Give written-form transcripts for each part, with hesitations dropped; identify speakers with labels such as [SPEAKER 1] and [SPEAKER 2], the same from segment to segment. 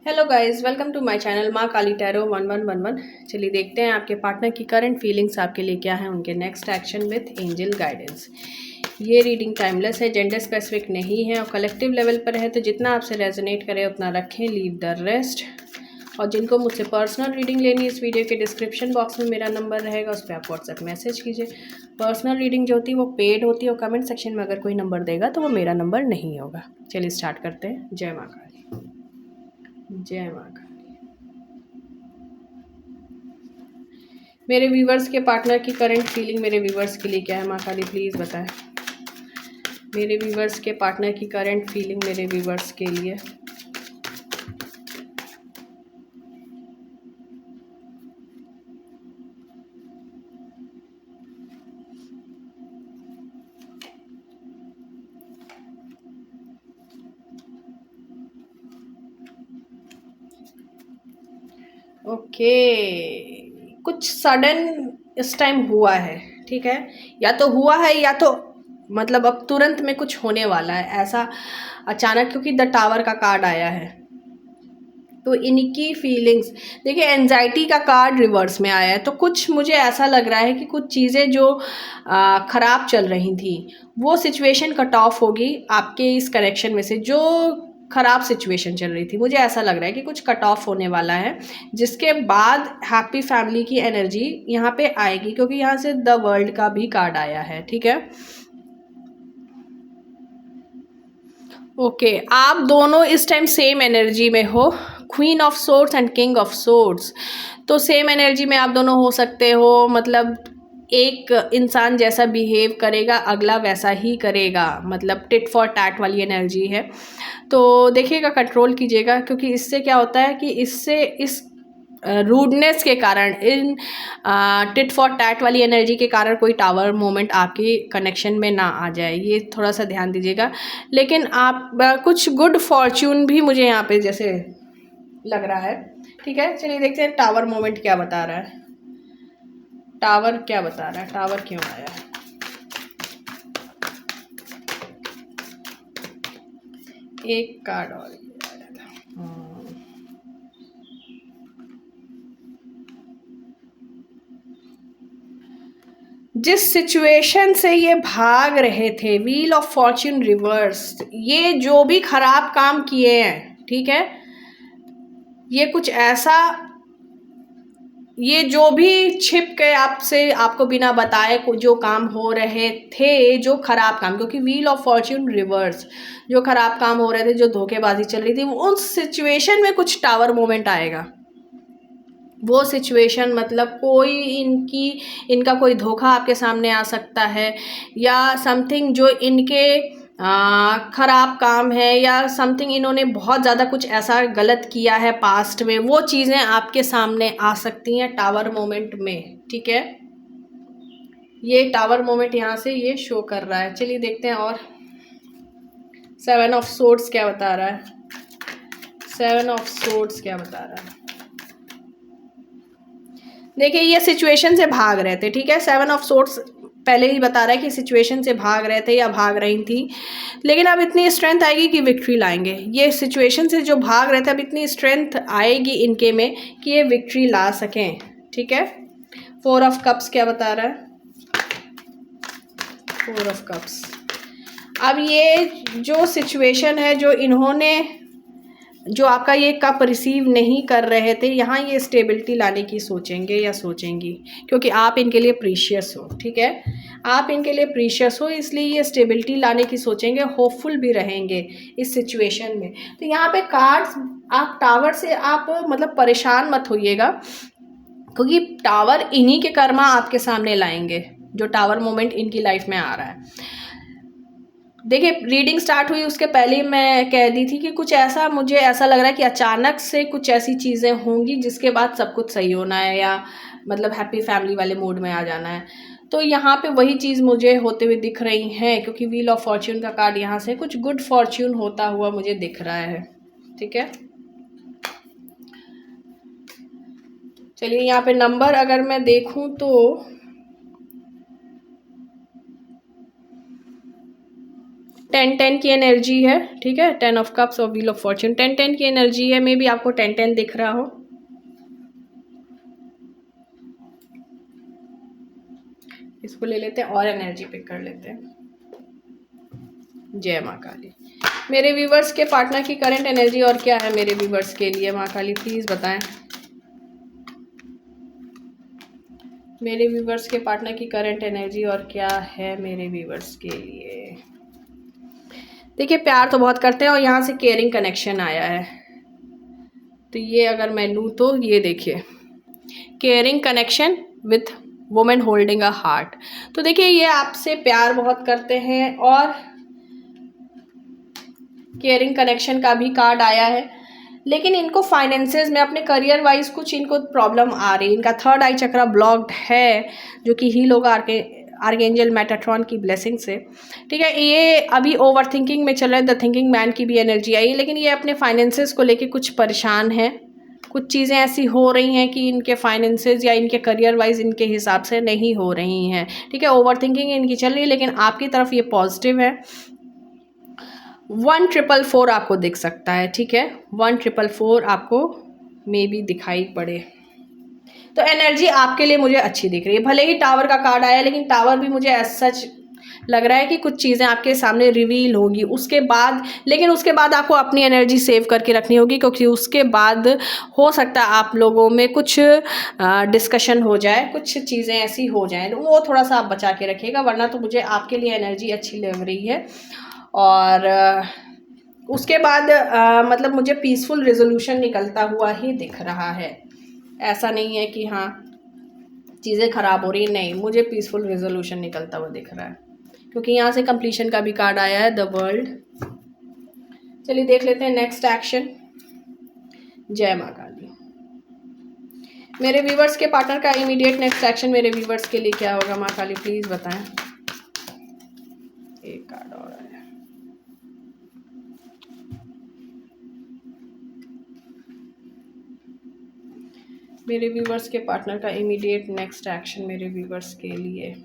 [SPEAKER 1] Hello guys, welcome to my channel Maa Kali tarot 1111। चलिए देखते हैं आपके पार्टनर की करंट फीलिंग्स आपके लिए क्या है, उनके next action with angel guidance. ये रीडिंग टाइमलेस है, जेंडर स्पेसिफिक नहीं है और कलेक्टिव लेवल पर है, तो जितना आपसे रेजोनेट करे उतना रखें, लीव द रेस्ट। और जिनको मुझसे पर्सनल रीडिंग लेनी है, इस वीडियो के डिस्क्रिप्शन बॉक्स में मेरा नंबर रहेगा, उस पर आप व्हाट्सएप मैसेज कीजिए। पर्सनल रीडिंग जो होती है वो पेड होती है और कमेंट सेक्शन में अगर कोई नंबर देगा तो वो मेरा नंबर नहीं होगा। चलिए स्टार्ट करते हैं। जय माँ काली, जय माँ काली। मेरे व्यूवर्स के पार्टनर की करंट फीलिंग मेरे व्यूवर्स के लिए क्या है, माँ काली प्लीज़ बताएं। मेरे व्यूवर्स के पार्टनर की करंट फीलिंग मेरे व्यूवर्स के लिए। ओके, कुछ सडन इस टाइम हुआ है, ठीक है। या तो हुआ है या तो मतलब अब तुरंत में कुछ होने वाला है ऐसा अचानक, क्योंकि द टावर का कार्ड आया है। तो इनकी फीलिंग्स देखिए, एनजाइटी का कार्ड रिवर्स में आया है, तो कुछ मुझे ऐसा लग रहा है कि कुछ चीज़ें जो ख़राब चल रही थी वो सिचुएशन कट ऑफ होगी आपके इस कनेक्शन में से। जो ख़राब सिचुएशन चल रही थी, मुझे ऐसा लग रहा है कि कुछ कट ऑफ होने वाला है, जिसके बाद हैप्पी फैमिली की एनर्जी यहाँ पे आएगी, क्योंकि यहाँ से द वर्ल्ड का भी कार्ड आया है, ठीक है। ओके, आप दोनों इस टाइम सेम एनर्जी में हो, queen of swords and king of swords. तो सेम एनर्जी में आप दोनों हो सकते हो, मतलब एक इंसान जैसा बिहेव करेगा अगला वैसा ही करेगा, मतलब टिट फॉर टैट वाली एनर्जी है। तो देखिएगा, कंट्रोल कीजिएगा, क्योंकि इससे क्या होता है कि इससे इस रूडनेस के कारण, इन टिट फॉर टैट वाली एनर्जी के कारण कोई टावर मोमेंट आपकी कनेक्शन में ना आ जाए, ये थोड़ा सा ध्यान दीजिएगा। लेकिन आप कुछ गुड फॉर्च्यून भी मुझे यहाँ पे जैसे लग रहा है, ठीक है। चलिए देखते हैं टावर मोमेंट क्या बता रहा है, टावर क्या बता रहा है, टावर क्यों आया है। एक कार्ड और आया था। जिस सिचुएशन से ये भाग रहे थे, व्हील ऑफ फॉर्च्यून रिवर्स, ये जो भी खराब काम किए हैं, ठीक है, ये कुछ ऐसा, ये जो भी छिप के आपसे, आपको बिना बताए जो काम हो रहे थे, जो खराब काम, क्योंकि व्हील ऑफ फॉर्च्यून रिवर्स, जो खराब काम हो रहे थे, जो धोखेबाजी चल रही थी, उस सिचुएशन में कुछ टावर मोमेंट आएगा। वो सिचुएशन मतलब कोई इनका कोई धोखा आपके सामने आ सकता है, या समथिंग जो इनके खराब काम है, या समथिंग इन्होंने बहुत ज़्यादा कुछ ऐसा गलत किया है पास्ट में, वो चीज़ें आपके सामने आ सकती हैं टावर मोमेंट में, ठीक है। ये टावर मोमेंट यहाँ से ये शो कर रहा है। चलिए देखते हैं और सेवन ऑफ सोर्ड्स क्या बता रहा है, सेवन ऑफ सोर्ड्स क्या बता रहा है। देखिए, ये सिचुएशन से भाग रहे थे, ठीक है। सेवन ऑफ सोर्ड्स पहले ही बता रहा है कि सिचुएशन से भाग रहे थे या भाग रही थी, लेकिन अब इतनी स्ट्रेंथ आएगी कि विक्ट्री लाएंगे। ये सिचुएशन से जो भाग रहे थे, अब इतनी स्ट्रेंथ आएगी इनके में कि ये विक्ट्री ला सकें, ठीक है। फोर ऑफ कप्स क्या बता रहा है, फोर ऑफ कप्स। अब ये जो सिचुएशन है, जो इन्होंने, जो आपका ये कप रिसीव नहीं कर रहे थे, यहाँ ये स्टेबिलिटी लाने की सोचेंगे या सोचेंगी, क्योंकि आप इनके लिए प्रीशियस हो, ठीक है। आप इनके लिए प्रीशियस हो, इसलिए ये स्टेबिलिटी लाने की सोचेंगे, होपफुल भी रहेंगे इस सिचुएशन में। तो यहाँ पे कार्ड्स, आप टावर से आप मतलब परेशान मत होइएगा, क्योंकि टावर इन्हीं के कर्मा आपके सामने लाएंगे, जो टावर मोमेंट इनकी लाइफ में आ रहा है। देखिए, रीडिंग स्टार्ट हुई उसके पहले ही मैं कह दी थी कि कुछ ऐसा, मुझे ऐसा लग रहा है कि अचानक से कुछ ऐसी चीज़ें होंगी जिसके बाद सब कुछ सही होना है, या मतलब हैप्पी फैमिली वाले मूड में आ जाना है। तो यहाँ पे वही चीज़ मुझे होते हुए दिख रही है, क्योंकि व्हील ऑफ फॉर्च्यून का कार्ड यहाँ से कुछ गुड फॉर्च्यून होता हुआ मुझे दिख रहा है, ठीक है। चलिए, यहाँ पे नंबर अगर मैं देखूँ तो 10-10 की एनर्जी है, ठीक है, 10 ऑफ कप्स और व्हील ऑफ फॉर्च्यून, 10-10 की एनर्जी है। मे बी आपको 10-10 दिख रहा हो। इसको ले लेते हैं और एनर्जी पिक कर लेते हैं। जय माँ काली। मेरे व्यूवर्स के पार्टनर की करंट एनर्जी और क्या है मेरे व्यूवर्स के लिए, माँ काली प्लीज़ बताएं। मेरे व्यूवर्स के पार्टनर की करंट एनर्जी और क्या है मेरे व्यूवर्स के लिए। देखिए, प्यार तो बहुत करते हैं और यहाँ से केयरिंग कनेक्शन आया है, तो ये अगर मैं लूँ तो ये देखिए, caring connection with women holding a heart. तो देखिए, ये आपसे प्यार बहुत करते हैं और केयरिंग कनेक्शन का भी कार्ड आया है, लेकिन इनको फाइनेंसेस में अपने करियर वाइज कुछ इनको प्रॉब्लम आ रही है। इनका थर्ड आई चक्रा ब्लॉक्ड है, जो कि हील होगा आर्कएंजल मेटाट्रॉन की ब्लेसिंग से, ठीक है। ये अभी ओवर थिंकिंग में चल रहा है, द थिंकिंग मैन की भी एनर्जी आई है, लेकिन ये अपने फाइनेंसेस को लेके कुछ परेशान है। कुछ चीज़ें ऐसी हो रही हैं कि इनके फाइनेंसेस या इनके करियर वाइज इनके हिसाब से नहीं हो रही हैं, ठीक है। ओवर थिंकिंग इनकी चल रही है, लेकिन आपकी तरफ ये पॉजिटिव है। 1444 आपको दिख सकता है, ठीक है, 1444 आपको मे बी दिखाई पड़े, तो एनर्जी आपके लिए मुझे अच्छी दिख रही है। भले ही टावर का कार्ड आया, लेकिन टावर भी मुझे एज सच लग रहा है कि कुछ चीज़ें आपके सामने रिवील होगी उसके बाद, लेकिन उसके बाद आपको अपनी एनर्जी सेव करके रखनी होगी, क्योंकि उसके बाद हो सकता है आप लोगों में कुछ डिस्कशन हो जाए, कुछ चीज़ें ऐसी हो जाएं, तो वो थोड़ा सा आप बचा के रखिएगा, वरना तो मुझे आपके लिए एनर्जी अच्छी लग रही है। और उसके बाद मतलब मुझे पीसफुल रेजोल्यूशन निकलता हुआ ही दिख रहा है। ऐसा नहीं है कि हाँ चीज़ें ख़राब हो रही है, नहीं, मुझे पीसफुल रेजोल्यूशन निकलता हुआ दिख रहा है, क्योंकि यहाँ से कंप्लीशन का भी कार्ड आया है, द वर्ल्ड। चलिए देख लेते हैं नेक्स्ट एक्शन। जय माँ काली। मेरे व्यूवर्स के पार्टनर का इमीडिएट नेक्स्ट एक्शन मेरे व्यूवर्स के लिए क्या होगा, माँ काली प्लीज़ बताएं। एक कार्ड और आया, मेरे व्यूवर्स के पार्टनर का इमीडिएट नेक्स्ट एक्शन मेरे व्यूवर्स के लिए।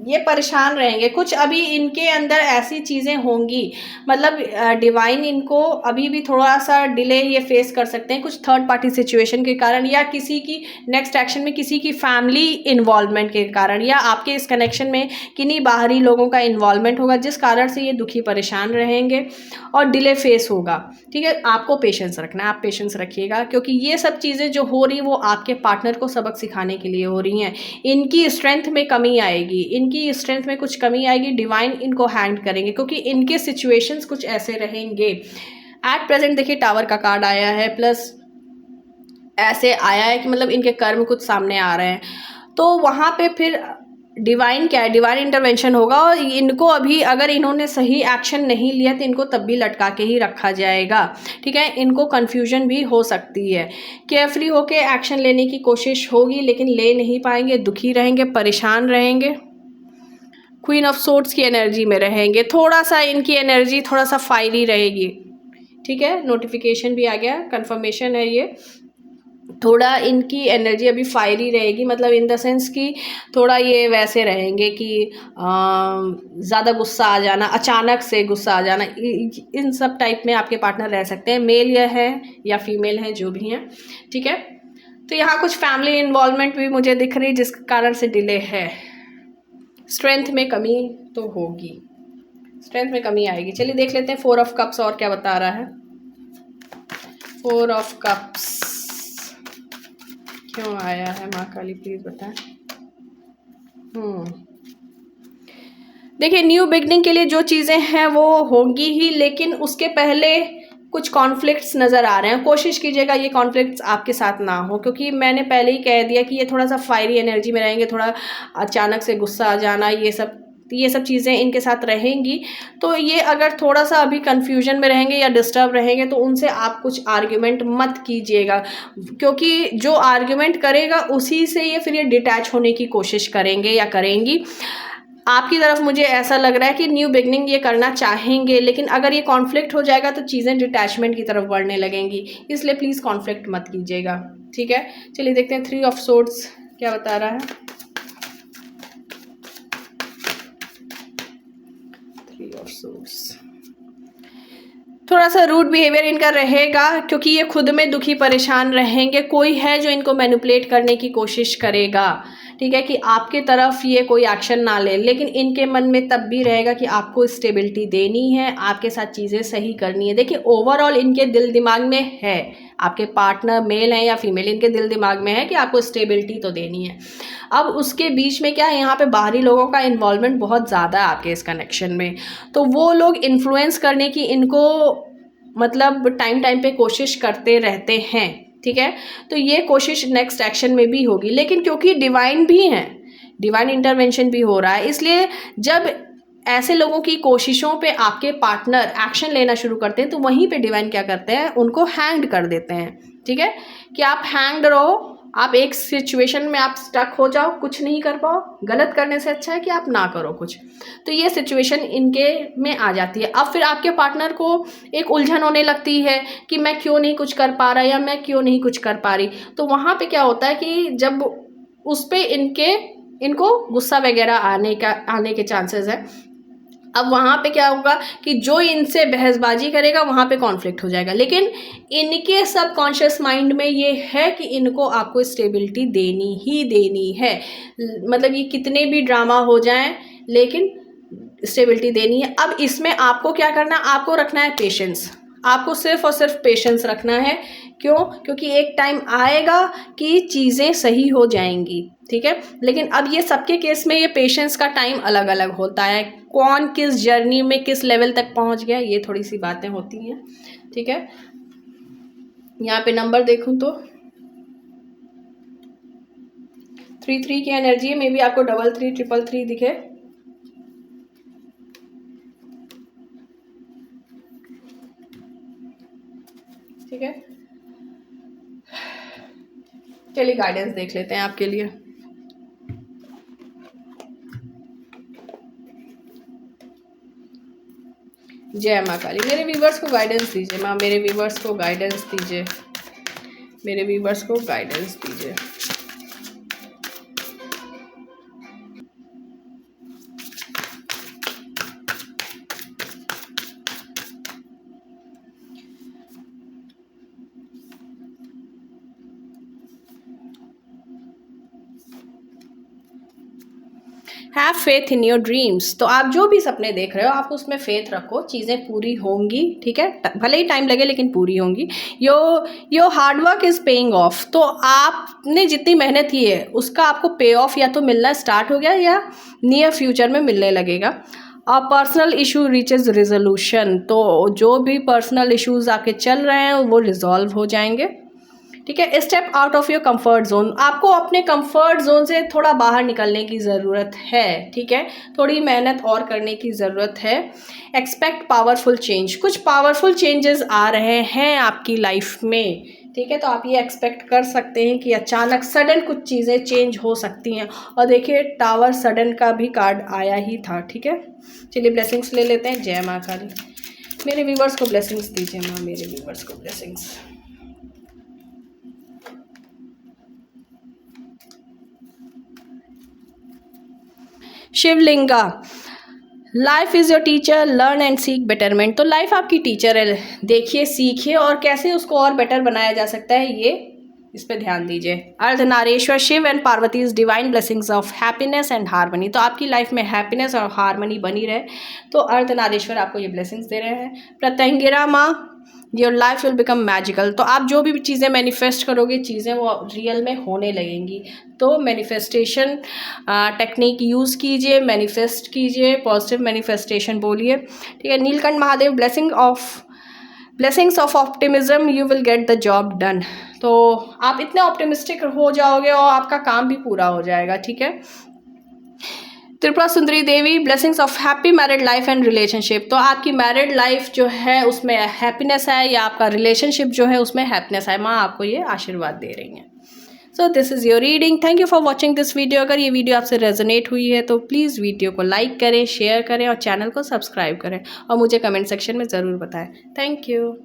[SPEAKER 1] ये परेशान रहेंगे, कुछ अभी इनके अंदर ऐसी चीज़ें होंगी, मतलब डिवाइन इनको अभी भी थोड़ा सा डिले ये फेस कर सकते हैं, कुछ थर्ड पार्टी सिचुएशन के कारण, या किसी की नेक्स्ट एक्शन में किसी की फैमिली इन्वॉल्वमेंट के कारण, या आपके इस कनेक्शन में किन्हीं बाहरी लोगों का इन्वॉल्वमेंट होगा, जिस कारण से ये दुखी परेशान रहेंगे और डिले फेस होगा, ठीक है। आपको पेशेंस रखना है, आप पेशेंस रखिएगा, क्योंकि ये सब चीज़ें जो हो रही वो आपके पार्टनर को सबक सिखाने के लिए हो रही हैं। इनकी स्ट्रेंथ में कमी आएगी, इनकी स्ट्रेंथ में कुछ कमी आएगी, डिवाइन इनको हैंड करेंगे, क्योंकि इनके सिचुएशंस कुछ ऐसे रहेंगे। एट प्रेजेंट देखिए, टावर का कार्ड आया है, प्लस ऐसे आया है कि मतलब इनके कर्म कुछ सामने आ रहे हैं, तो वहाँ पे फिर डिवाइन क्या है, डिवाइन इंटरवेंशन होगा, और इनको अभी अगर इन्होंने सही एक्शन नहीं लिया तो इनको तब भी लटका के ही रखा जाएगा, ठीक है। इनको कन्फ्यूजन भी हो सकती है, केयरफ्री होके एक्शन लेने की कोशिश होगी, लेकिन ले नहीं पाएंगे, दुखी रहेंगे, परेशान रहेंगे। क्वीन ऑफ सोर्ड्स की एनर्जी में रहेंगे, थोड़ा सा इनकी एनर्जी थोड़ा सा फायरी रहेगी, ठीक है। नोटिफिकेशन भी आ गया, कंफर्मेशन है ये, थोड़ा इनकी एनर्जी अभी फायरी रहेगी, मतलब इन द सेंस कि थोड़ा ये वैसे रहेंगे कि ज़्यादा गुस्सा आ जाना, अचानक से गुस्सा आ जाना, इन सब टाइप में आपके पार्टनर रह सकते हैं, मेल या है या फीमेल हैं, जो भी हैं, ठीक है। तो यहाँ कुछ फैमिली इन्वॉल्वमेंट भी मुझे दिख रही है, जिस कारण से डिले है। स्ट्रेंथ में कमी तो होगी, स्ट्रेंथ में कमी आएगी। चलिए देख लेते हैं 4 ऑफ कप्स और क्या बता रहा है। 4 ऑफ कप्स क्यों आया है, माँ काली प्लीज बताएं। देखिए, न्यू बिगनिंग के लिए जो चीज़ें हैं वो होंगी ही, लेकिन उसके पहले कुछ कॉन्फ्लिक्ट्स नज़र आ रहे हैं। कोशिश कीजिएगा ये कॉन्फ्लिक्ट्स आपके साथ ना हो, क्योंकि मैंने पहले ही कह दिया कि ये थोड़ा सा फायरी एनर्जी में रहेंगे, थोड़ा अचानक से गुस्सा आ जाना, ये सब चीज़ें इनके साथ रहेंगी। तो ये अगर थोड़ा सा अभी कन्फ्यूजन में रहेंगे या डिस्टर्ब रहेंगे, तो उनसे आप कुछ आर्ग्यूमेंट मत कीजिएगा, क्योंकि जो आर्ग्यूमेंट करेगा उसी से ये फिर ये डिटैच होने की कोशिश करेंगे या करेंगी। आपकी तरफ मुझे ऐसा लग रहा है कि न्यू बिगनिंग ये करना चाहेंगे, लेकिन अगर ये कॉन्फ्लिक्ट हो जाएगा तो चीज़ें डिटैचमेंट की तरफ बढ़ने लगेंगी, इसलिए प्लीज़ कॉन्फ्लिक्ट मत कीजिएगा, ठीक है। चलिए देखते हैं 3 ऑफ सोर्ड्स क्या बता रहा है? 3 ऑफ सोर्स। थोड़ा सा रूड बिहेवियर इनका रहेगा क्योंकि ये खुद में दुखी परेशान रहेंगे। कोई है जो इनको मैनिपुलेट करने की कोशिश करेगा, ठीक है, कि आपके तरफ ये कोई एक्शन ना ले, लेकिन इनके मन में तब भी रहेगा कि आपको स्टेबिलिटी देनी है, आपके साथ चीज़ें सही करनी है। देखिए ओवरऑल इनके दिल दिमाग में है, आपके पार्टनर मेल हैं या फीमेल, इनके दिल दिमाग में है कि आपको स्टेबिलिटी तो देनी है। अब उसके बीच में क्या है, यहाँ पे बाहरी लोगों का इन्वॉल्वमेंट बहुत ज़्यादा है आपके इस कनेक्शन में, तो वो लोग इन्फ्लुएंस करने की इनको मतलब टाइम टाइम पे कोशिश करते रहते हैं, ठीक है। तो ये कोशिश नेक्स्ट एक्शन में भी होगी, लेकिन क्योंकि डिवाइन भी हैं, डिवाइन इंटरवेंशन भी हो रहा है, इसलिए जब ऐसे लोगों की कोशिशों पे आपके पार्टनर एक्शन लेना शुरू करते हैं तो वहीं पे डिवाइन क्या करते हैं, उनको हैंग कर देते हैं, ठीक है, कि आप हैंग्ड रहो, आप एक सिचुएशन में आप स्टक हो जाओ, कुछ नहीं कर पाओ। गलत करने से अच्छा है कि आप ना करो कुछ। तो ये सिचुएशन इनके में आ जाती है। अब फिर आपके पार्टनर को एक उलझन होने लगती है कि मैं क्यों नहीं कुछ कर पा रहा या मैं क्यों नहीं कुछ कर पा रही। तो वहाँ पे क्या होता है कि जब उस पर इनको गुस्सा वगैरह आने के चांसेस है। अब वहाँ पे क्या होगा कि जो इनसे बहसबाजी करेगा वहाँ पे कॉन्फ्लिक्ट हो जाएगा, लेकिन इनके सबकॉन्शियस माइंड में ये है कि इनको आपको स्टेबिलिटी देनी ही देनी है। मतलब ये कितने भी ड्रामा हो जाएं लेकिन स्टेबिलिटी देनी है। अब इसमें आपको क्या करना है, आपको रखना है पेशेंस, आपको सिर्फ और सिर्फ पेशेंस रखना है। क्यों? क्योंकि एक टाइम आएगा कि चीज़ें सही हो जाएंगी, ठीक है। लेकिन अब ये सबके केस में ये पेशेंस का टाइम अलग अलग होता है, कौन किस जर्नी में किस लेवल तक पहुंच गया, ये थोड़ी सी बातें होती हैं, ठीक है। यहाँ पे नंबर देखूं तो 3 की एनर्जी है, मे बी आपको 33 333 दिखे, ठीक है। चलिए गाइडेंस देख लेते हैं आपके लिए। जय माँ काली। मेरे व्यूवर्स को गाइडेंस दीजिए माँ, मेरे व्यूवर्स को गाइडेंस दीजिए, मेरे व्यूवर्स को गाइडेंस दीजिए। Have faith in your dreams. तो आप जो भी सपने देख रहे हो आप उसमें फेथ रखो, चीज़ें पूरी होंगी, ठीक है, भले ही टाइम लगे लेकिन पूरी होंगी। Yo hard work is paying off. तो आपने जितनी मेहनत की है उसका आपको पे ऑफ या तो मिलना स्टार्ट हो गया या नियर फ्यूचर में मिलने लगेगा। Personal issue reaches resolution. तो जो भी पर्सनल इश्यूज आपके चल रहे हैं वो रिजॉल्व हो जाएंगे, ठीक है। Step out of your comfort zone. आपको अपने कंफर्ट जोन से थोड़ा बाहर निकलने की ज़रूरत है, ठीक है, थोड़ी मेहनत और करने की ज़रूरत है। Expect powerful change. कुछ पावरफुल चेंजेस आ रहे हैं आपकी लाइफ में, ठीक है, तो आप ये एक्सपेक्ट कर सकते हैं कि अचानक सडन कुछ चीज़ें चेंज हो सकती हैं। और देखिए टावर सडन का भी कार्ड आया ही था, ठीक है। चलिए ब्लेसिंग्स ले लेते हैं। जय माँ काली। मेरे व्यूवर्स को ब्लेसिंग्स दीजिए माँ, मेरे व्यूवर्स को blessings. Shivalinga. Life is your teacher, learn and seek betterment. तो लाइफ आपकी टीचर है, देखिए सीखिए और कैसे उसको और बेटर बनाया जा सकता है ये इस पे ध्यान दीजिए। Ardhanarishvara Shiva and Parvati is divine blessings of happiness and harmony. तो आपकी लाइफ में हैप्पीनेस और हार्मनी बनी रहे, तो अर्धनारीश्वर आपको ये ब्लेसिंग्स दे रहे हैं। प्रत्यंगिरा माँ, your life will become magical. तो आप जो भी चीज़ें मैनिफेस्ट करोगे चीज़ें वो रियल में होने लगेंगी। तो मैनिफेस्टेशन टेक्निक यूज़ कीजिए, मैनिफेस्ट कीजिए, पॉजिटिव मैनिफेस्टेशन बोलिए, ठीक है। Neelkanth Mahadev blessings of optimism, you will get the job done. तो आप इतने ऑप्टिमिस्टिक हो जाओगे और आपका काम भी पूरा हो जाएगा, ठीक है। Tripura Sundari Devi, blessings of happy married life and relationship. तो आपकी मैरिड लाइफ जो है उसमें हैप्पीनेस है या आपका रिलेशनशिप जो है उसमें हैप्पीनेस है। माँ आपको ये आशीर्वाद दे रही हैं। So this is your reading. Thank you for watching this video. अगर ये वीडियो आपसे रेजोनेट हुई है तो प्लीज़ वीडियो को लाइक करें, शेयर करें और चैनल को सब्सक्राइब करें और मुझे कमेंट सेक्शन में ज़रूर बताएं। Thank you.